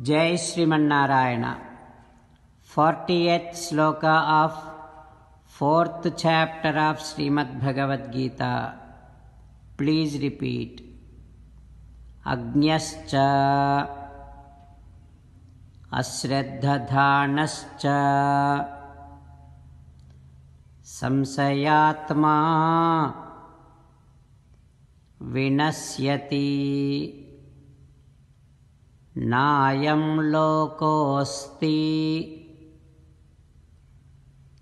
Jai Srimannarayana. 40th sloka of 4th chapter of Srimad Bhagavad Gita. Please repeat. Agnyascha asraddhadhanascha samsayatma vinasyati नायं लोकोऽस्ति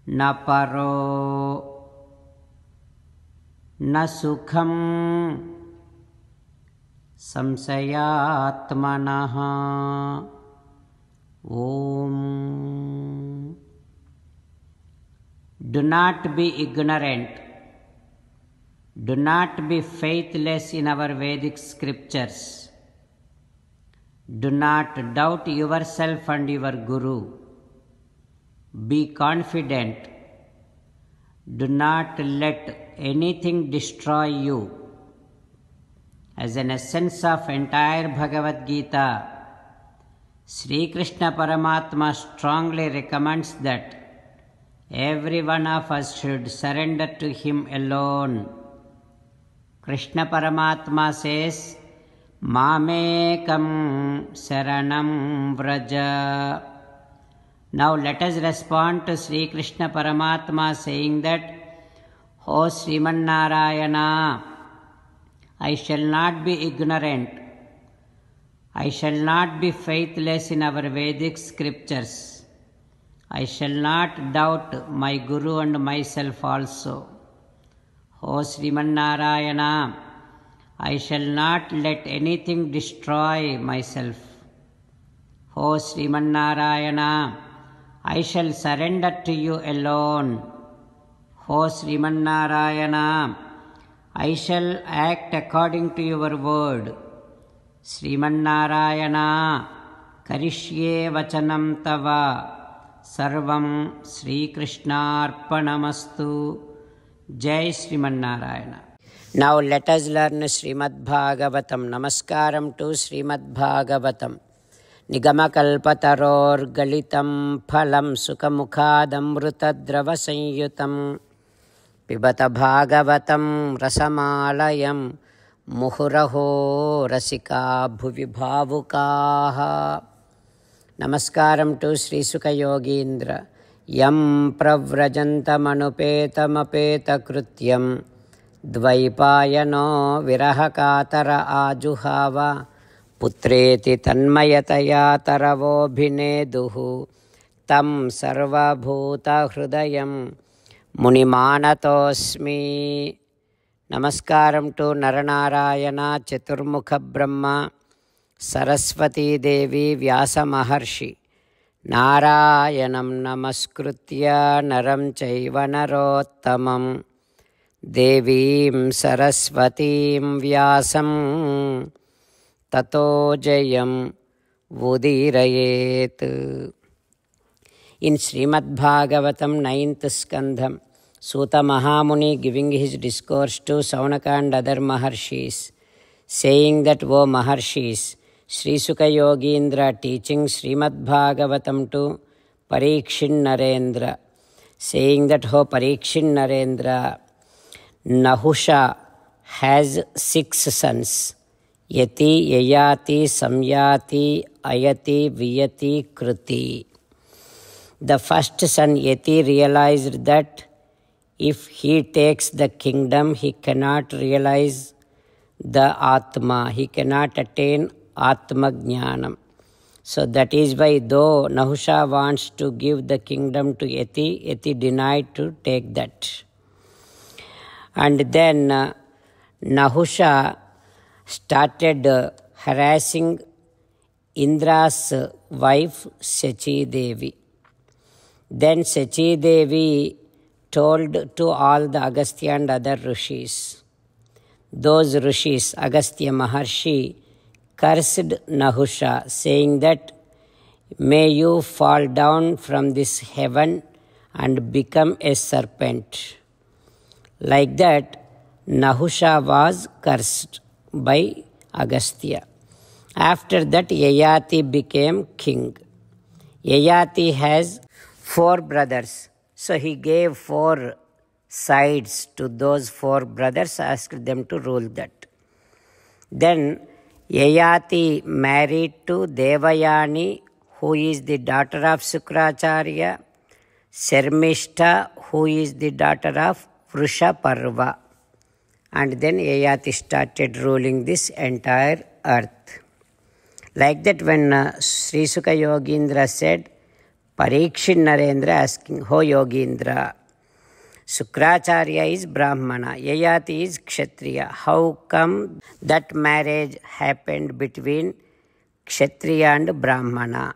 न परो न सुखं संशयात्मनः। Om. Do not be ignorant. Do not be faithless in our Vedic scriptures. Do not doubt yourself and your Guru. Be confident. Do not let anything destroy you. As an essence of entire Bhagavad Gita, Sri Krishna Paramatma strongly recommends that every one of us should surrender to him alone. Krishna Paramatma says, Mamekam Saranam Vraja. Now let us respond to Sri Krishna Paramatma saying that, O Srimannarayana, I shall not be ignorant. I shall not be faithless in our Vedic scriptures. I shall not doubt my Guru and myself also. O Srimannarayana, I shall not let anything destroy myself. O Srimannarayana, I shall surrender to you alone. O Srimannarayana, I shall act according to your word. Srimannarayana, Karishye Vachanam Tava, Sarvam Sri Krishnarpanamastu. Jai Srimannarayana. Now let us learn Srimad Bhagavatam. Namaskaram to Srimad Bhagavatam. Nigamakalpataror galitam phalam sukhamukhadamrutadrava sanyutam pibata bhagavatam rasamalayam muhuraho rasika bhuvi bhavukaha. Namaskaram to Sri Sukha Yogindra. Yam pravrajantamanupeta krutyam Dvaipayano virahakatara ajuhava putreti tanmayataya taravobhineduhu tam sarvabhuta hrudayam munimanatosmi. Namaskaram to Naranarayana, Chaturmukha Brahma, Saraswati Devi, Vyasa Maharshi. Narayanam namaskritya naram chaiva narottamam Devim Saraswatim Vyasam Tato Jayam Vudirayet. In Srimad Bhagavatam 9th Skandham, Suta Mahamuni giving his discourse to Saunaka and other Maharshis, saying that, O Maharshis, Sri Sukha Yogindra teaching Srimad Bhagavatam to Parikshin Narendra, saying that, O Parikshin Narendra, Nahusha has 6 sons, Yati, Yayati, Samyati, Ayati, Viyati, Kruti. The first son Yati realized that if he takes the kingdom, he cannot realize the Atma, he cannot attain Atma Jnanam. So that is why though Nahusha wants to give the kingdom to Yati, Yati denied to take that. And then Nahusha started harassing Indra's wife Sachi Devi. Then Sachi Devi told to all the Agastya and other rishis. Those rishis, Agastya Maharshi, cursed Nahusha, saying that, may you fall down from this heaven and become a serpent. Like that, Nahusha was cursed by Agastya. After that, Yayati became king. Yayati has 4 brothers. So he gave 4 sides to those 4 brothers, asked them to rule that. Then Yayati married to Devayani, who is the daughter of Sukracharya, Sharmishta, who is the daughter of Vrushaparva. And then Yayati started ruling this entire earth. Like that, when Sri Sukha Yogindra said, Parikshit Narendra asking, Ho Yogindra, Sukracharya is Brahmana, Yayati is Kshatriya. How come that marriage happened between Kshatriya and Brahmana?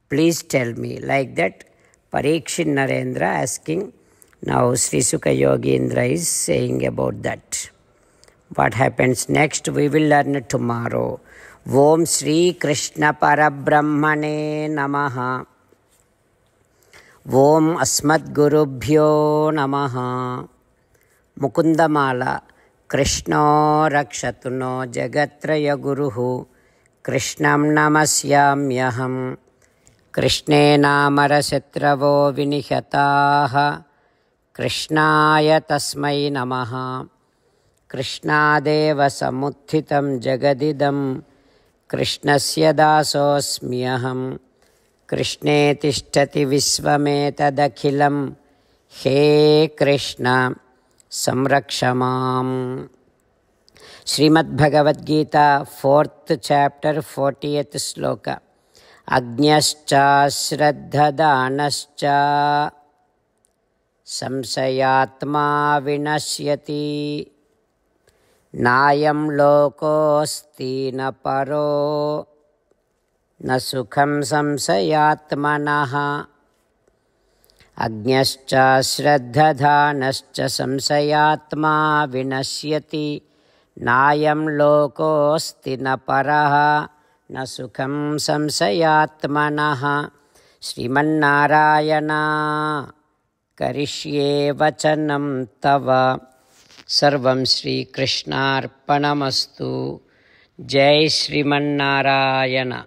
Please tell me. Like that, Parikshit Narendra asking. Now Sri Sukha Yogindra is saying about that. What happens next, we will learn tomorrow. Om Shri Krishna Parabrahmane Namaha. Om Asmat Gurubhyo Namaha. Mukundamala. Krishno Rakshatuno Jagatraya Guruhu. Krishnam Namasyamyaham. Krishne Namarasatravo Vinihataha. Krishnaya Tasmai Namaha. Krishnadeva Samuthitam Jagadidam. Krishnasya dasosmyaham. Krishne tishtati visvametadakhilam. He Krishna samrakshamam. Srimad Bhagavad Gita, 4th chapter, 40th sloka. Agnyascha shraddhadanascha samsayatma vinasyati. Nayam lokosti na paro na sukham samsayatmanaha. Agnyascha shraddhadhanascha samsayatma vinasyati. Nayam lokosti na paraha na sukham samsayatmanaha. Srimannarayana karishye vachanam tava. Sarvam Shri Krishnarpanamastu. Jai Srimannarayana.